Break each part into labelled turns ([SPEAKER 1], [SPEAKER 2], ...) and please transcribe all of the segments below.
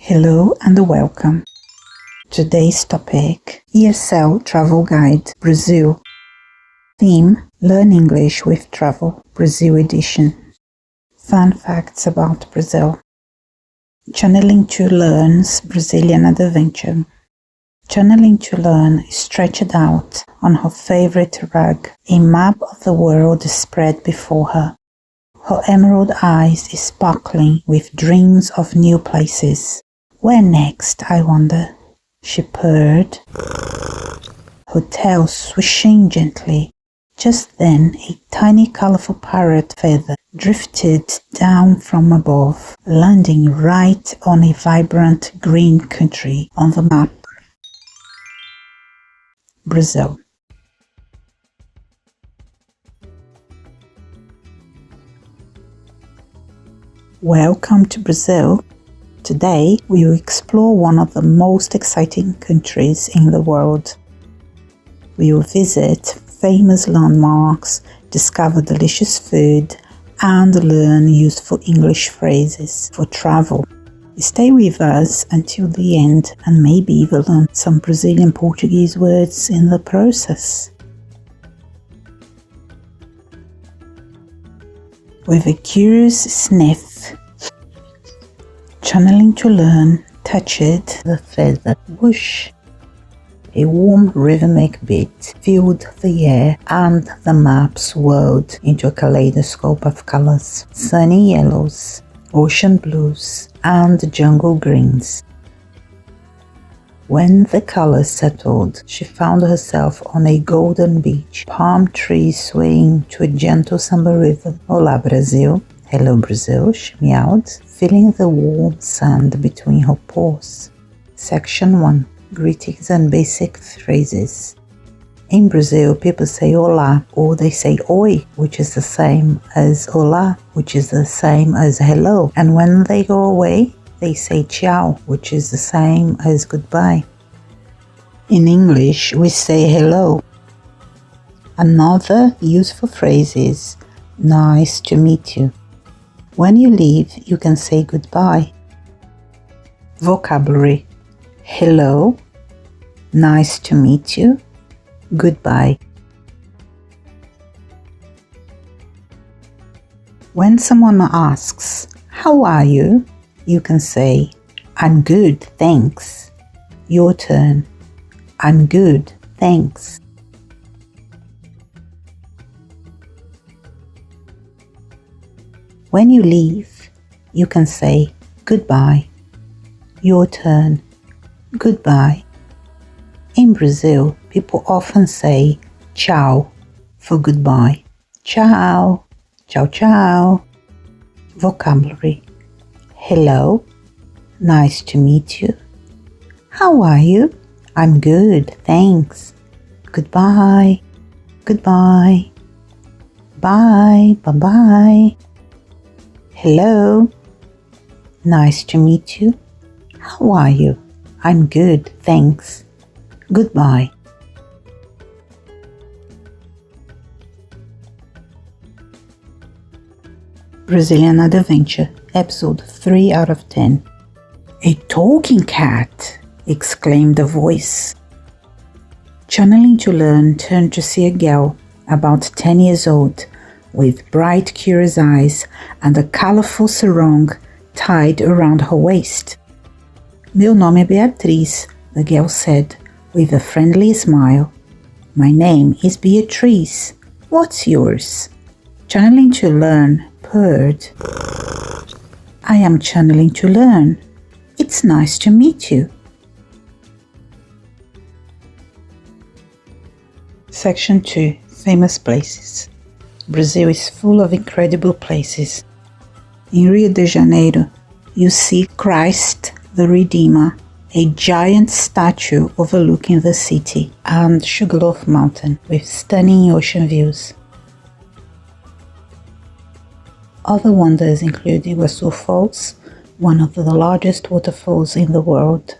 [SPEAKER 1] Hello and welcome. Today's topic, ESL Travel Guide, Brazil. Theme, Learn English with Travel, Brazil edition. Fun facts about Brazil. Channeling to Learn's Brazilian adventure. Channeling to Learn stretched out on her favorite rug, a map of the world spread before her. Her emerald eyes sparkling with dreams of new places. Where next, I wonder? She purred, her tail swishing gently. Just then, a tiny colorful parrot feather drifted down from above, landing right on a vibrant green country on the map. Brazil. Welcome to Brazil. Today, we will explore one of the most exciting countries in the world. We will visit famous landmarks, discover delicious food, and learn useful English phrases for travel. Stay with us until the end and maybe even learn some Brazilian Portuguese words in the process. With a curious sniff, Channeling to Learn touched the feather. Whoosh! A warm rhythmic beat filled the air and the map swirled into a kaleidoscope of colors. Sunny yellows, ocean blues, and jungle greens. When the colors settled, she found herself on a golden beach, palm trees swaying to a gentle samba rhythm. Olá, Brasil! Hello, Brazil, she meowed, feeling the warm sand between her paws. Section 1. Greetings and basic phrases. In Brazil, people say olá, or they say oi, which is the same as olá, which is the same as hello. And when they go away, they say tchau, which is the same as goodbye. In English, we say hello. Another useful phrase is nice to meet you. When you leave, you can say goodbye. Vocabulary: hello, nice to meet you, goodbye. When someone asks, how are you? You can say, I'm good, thanks. Your turn. I'm good, thanks. When you leave, you can say goodbye. Your turn. Goodbye. In Brazil, people often say tchau for goodbye. Tchau. Tchau, tchau. Vocabulary: hello, nice to meet you. How are you? I'm good, thanks. Goodbye. Goodbye. Bye. Bye-bye. Hello, nice to meet you. How are you? I'm good, thanks. Goodbye. Brazilian Adventure, episode 3 out of 10. A talking cat! Exclaimed a voice. Channeling to Learn turned to see a girl, about 10 years old, with bright, curious eyes and a colorful sarong tied around her waist. Meu nome é Beatriz, the girl said, with a friendly smile. My name is Beatriz. What's yours? Channeling to Learn purred. I am channeling to learn. It's nice to meet you. Section 2. Famous places. Brazil is full of incredible places. In Rio de Janeiro, you see Christ the Redeemer, a giant statue overlooking the city, and Sugarloaf Mountain with stunning ocean views. Other wonders include Iguaçu Falls, one of the largest waterfalls in the world,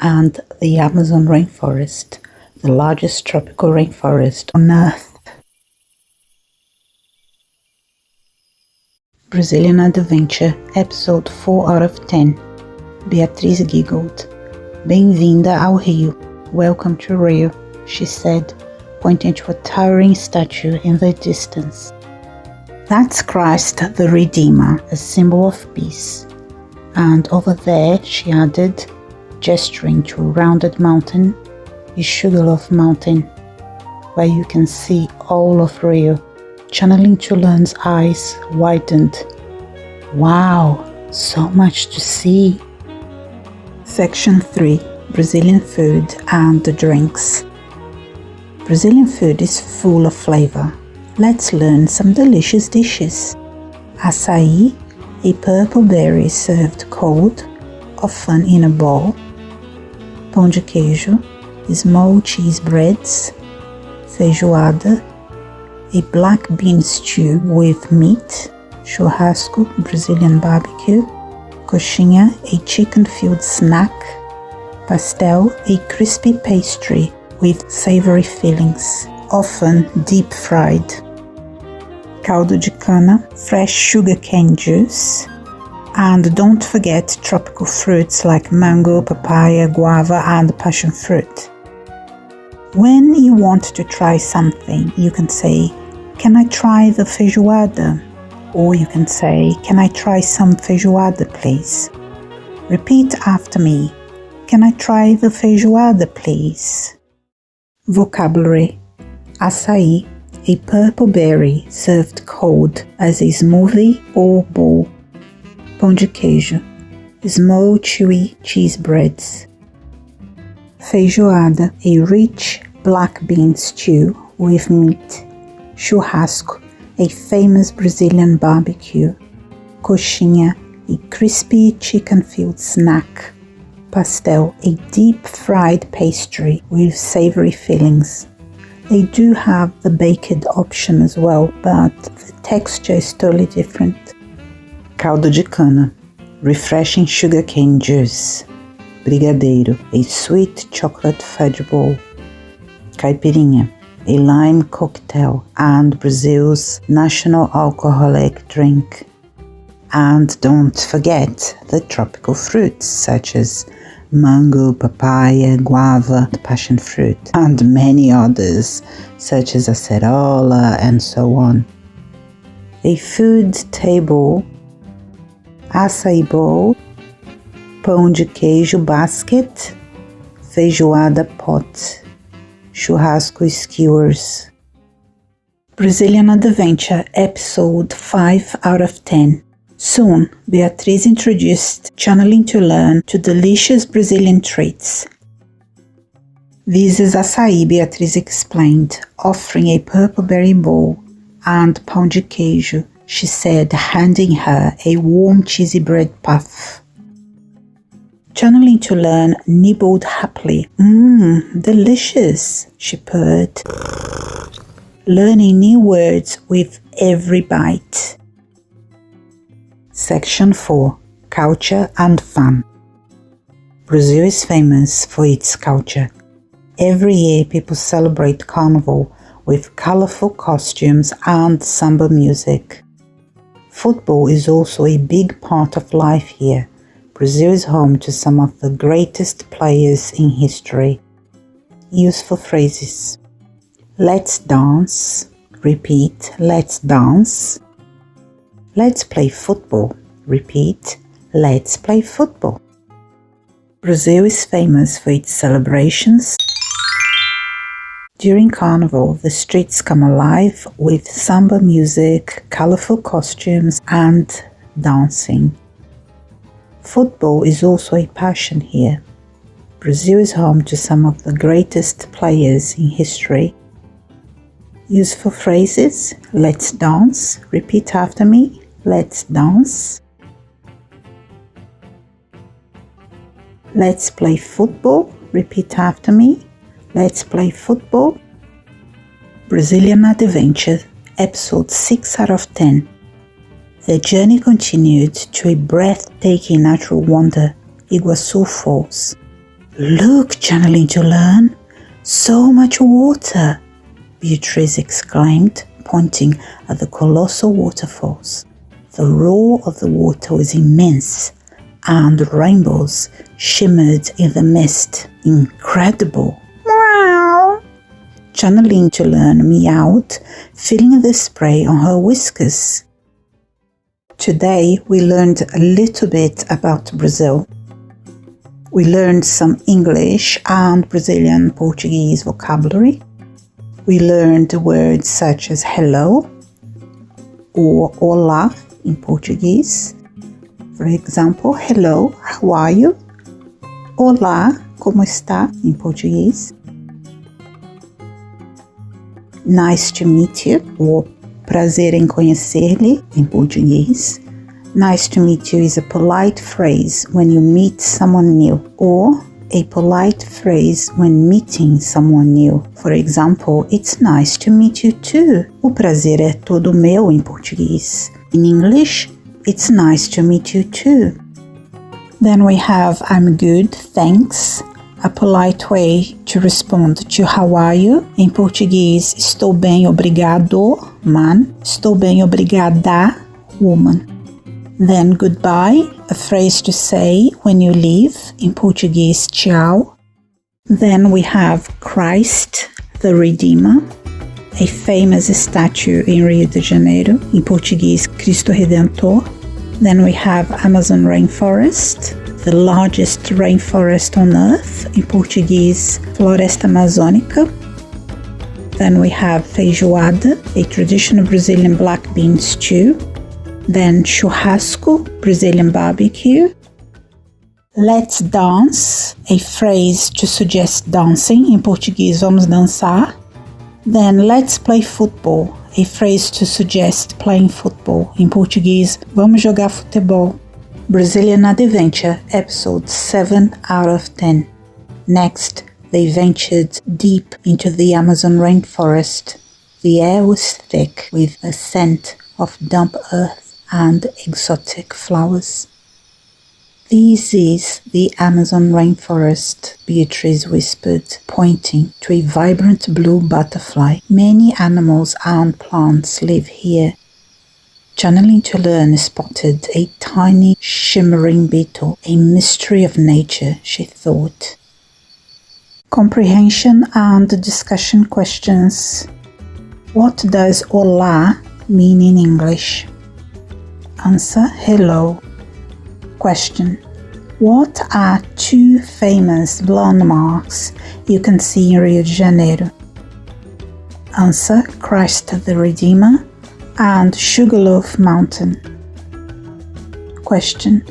[SPEAKER 1] and the Amazon rainforest, the largest tropical rainforest on Earth. Brazilian Adventure, episode 4 out of 10. Beatriz giggled. Bem-vinda ao Rio. Welcome to Rio, she said, pointing to a towering statue in the distance. That's Christ the Redeemer, a symbol of peace. And over there, she added, gesturing to a rounded mountain, is Sugarloaf Mountain, where you can see all of Rio. Channeling to Learn's eyes widened. Wow, so much to see. Section 3. Brazilian food and the drinks. Brazilian food is full of flavor. Let's learn some delicious dishes. Açaí, a purple berry served cold, often in a bowl. Pão de queijo, small cheese breads. Feijoada, a black bean stew with meat. Churrasco, Brazilian barbecue. Coxinha, a chicken-filled snack. Pastel, a crispy pastry with savory fillings, often deep-fried. Caldo de cana, fresh sugarcane juice. And don't forget tropical fruits like mango, papaya, guava, and passion fruit. When you want to try something, you can say, "Can I try the feijoada?" Or you can say, "Can I try some feijoada, please?" Repeat after me. Can I try the feijoada, please? Vocabulary. Açaí, a purple berry served cold as a smoothie or bowl. Pão de queijo, small chewy cheese breads. Feijoada, a rich black bean stew with meat. Churrasco, a famous Brazilian barbecue. Coxinha, a crispy chicken-filled snack. Pastel, a deep-fried pastry with savory fillings. They do have the baked option as well, but the texture is totally different. Caldo de cana, refreshing sugarcane juice. Brigadeiro, a sweet chocolate fudge bowl. Caipirinha, a lime cocktail and Brazil's national alcoholic drink. And don't forget the tropical fruits such as mango, papaya, guava, passion fruit, and many others such as acerola and so on. A food table, açaí bowl, pão de queijo basket, feijoada pot, churrasco skewers. Brazilian Adventure Episode 5 out of 10. Soon, Beatriz introduced Channeling to Learn to delicious Brazilian treats. This is açaí, Beatriz explained, offering a purple berry bowl, and pão de queijo, she said, handing her a warm cheesy bread puff. Channeling to Learn nibbled happily. Delicious, she purred, learning new words with every bite. Section 4. Culture and Fun. Brazil is famous for its culture. Every year people celebrate Carnival with colorful costumes and samba music. Football is also a big part of life here. Brazil is home to some of the greatest players in history. Useful phrases. Let's dance. Repeat, let's dance. Let's play football. Repeat, let's play football. Brazil is famous for its celebrations. During Carnival, the streets come alive with samba music, colorful costumes, and dancing. Football is also a passion here. Brazil is home to some of the greatest players in history. Useful phrases. Let's dance. Repeat after me. Let's dance. Let's play football. Repeat after me. Let's play football. Brazilian Adventure, Episode 6 out of 10. The journey continued to a breathtaking natural wonder, Iguaçu Falls. Look, Channeling to Learn, so much water, Beatriz exclaimed, pointing at the colossal waterfalls. The roar of the water was immense, and rainbows shimmered in the mist. Incredible! Meow! Channeling to learn meowed, feeling the spray on her whiskers. Today we learned a little bit about Brazil. We learned some English and Brazilian Portuguese vocabulary. We learned words such as hello or olá in Portuguese. For example, hello, how are you? Olá, como está in Portuguese. Nice to meet you or prazer em conhecer-lhe in Portuguese. Nice to meet you is a polite phrase when you meet someone new, or a polite phrase when meeting someone new. For example, it's nice to meet you too. O prazer é todo meu in Portuguese. In English, it's nice to meet you too. Then we have I'm good, thanks. A polite way to respond to how are you. In Portuguese, estou bem, obrigado, man. Estou bem, obrigada, woman. Then goodbye, a phrase to say when you leave. In Portuguese, tchau. Then we have Christ, the Redeemer, a famous statue in Rio de Janeiro. In Portuguese, Cristo Redentor. Then we have Amazon rainforest, the largest rainforest on earth. In Portuguese, Floresta Amazônica. Then we have feijoada, a traditional Brazilian black bean stew. Then churrasco, Brazilian barbecue. Let's dance, a phrase to suggest dancing. In Portuguese, vamos dançar. Then let's play football, a phrase to suggest playing football. In Portuguese, vamos jogar futebol. Brazilian Adventure, episode 7 out of 10. Next, they ventured deep into the Amazon rainforest. The air was thick with a scent of damp earth and exotic flowers. This is the Amazon rainforest, Beatriz whispered, pointing to a vibrant blue butterfly. Many animals and plants live here. Channeling to learn spotted a tiny shimmering beetle, a mystery of nature, she thought. Comprehension and discussion questions. What does olá mean in English? Answer, hello. Question. What are two famous landmarks you can see in Rio de Janeiro? Answer, Christ the Redeemer and Sugarloaf Mountain. Question.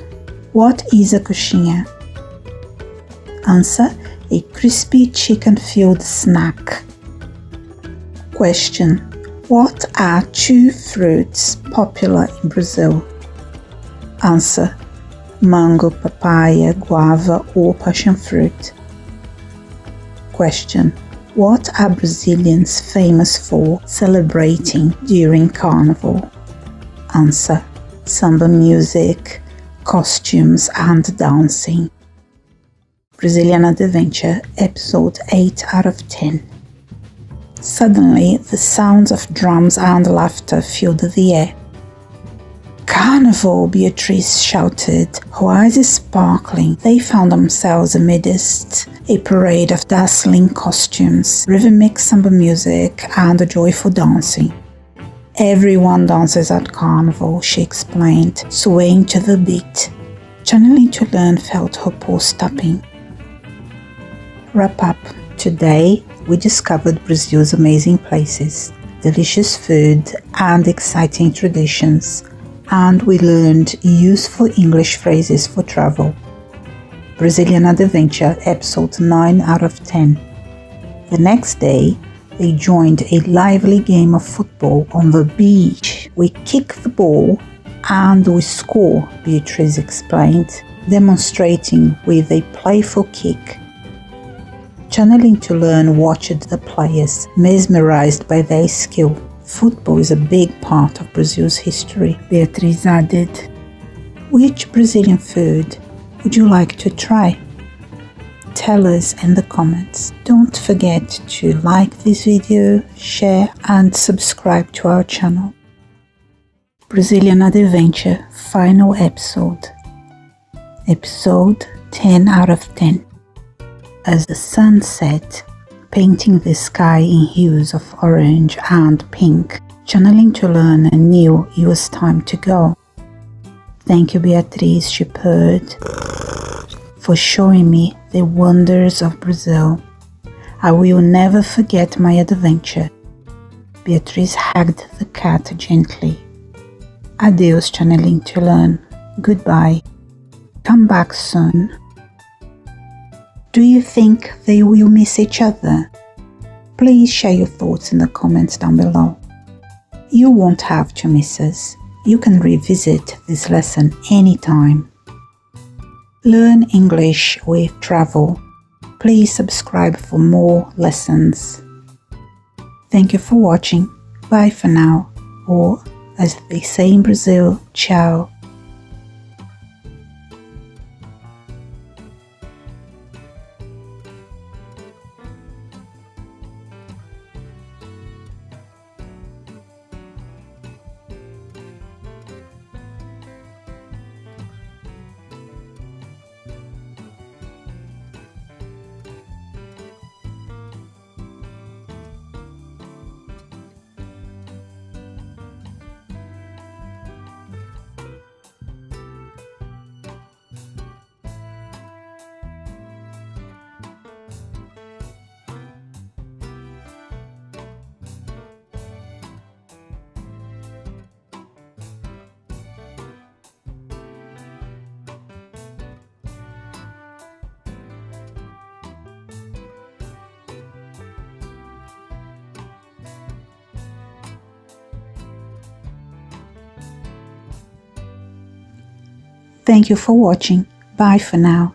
[SPEAKER 1] What is a coxinha? Answer, a crispy chicken-filled snack. Question. What are two fruits popular in Brazil? Answer, mango, papaya, guava or passion fruit. Question. What are Brazilians famous for celebrating during Carnival? Answer, samba music, costumes and dancing. Brazilian Adventure, episode 8 out of 10. Suddenly, the sounds of drums and laughter filled the air. Carnival! Beatrice shouted, her eyes sparkling. They found themselves amidst a parade of dazzling costumes, rhythmic samba music, and joyful dancing. Everyone dances at Carnival, she explained, swaying to the beat. Channeling to learn felt her pulse tapping. Wrap up. Today, we discovered Brazil's amazing places, delicious food, and exciting traditions. And we learned useful English phrases for travel. Brazilian Adventure, episode 9 out of 10. The next day, they joined a lively game of football on the beach. We kick the ball and we score, Beatrice explained, demonstrating with a playful kick. Channeling to learn watched the players, mesmerized by their skill. Football is a big part of Brazil's history, Beatriz added. Which Brazilian food would you like to try? Tell us in the comments. Don't forget to like this video, share and subscribe to our channel. Brazilian Adventure, final episode. Episode 10 out of 10. As the sun set, painting the sky in hues of orange and pink, channeling to learn anew, it was time to go. Thank you, Beatriz Shepherd, for showing me the wonders of Brazil. I will never forget my adventure. Beatriz hugged the cat gently. Adeus, channeling to learn. Goodbye. Come back soon. Do you think they will miss each other? Please share your thoughts in the comments down below. You won't have to miss us. You can revisit this lesson anytime. Learn English with Travel. Please subscribe for more lessons. Thank you for watching. Bye for now. Or, as they say in Brazil, ciao. Thank you for watching. Bye for now.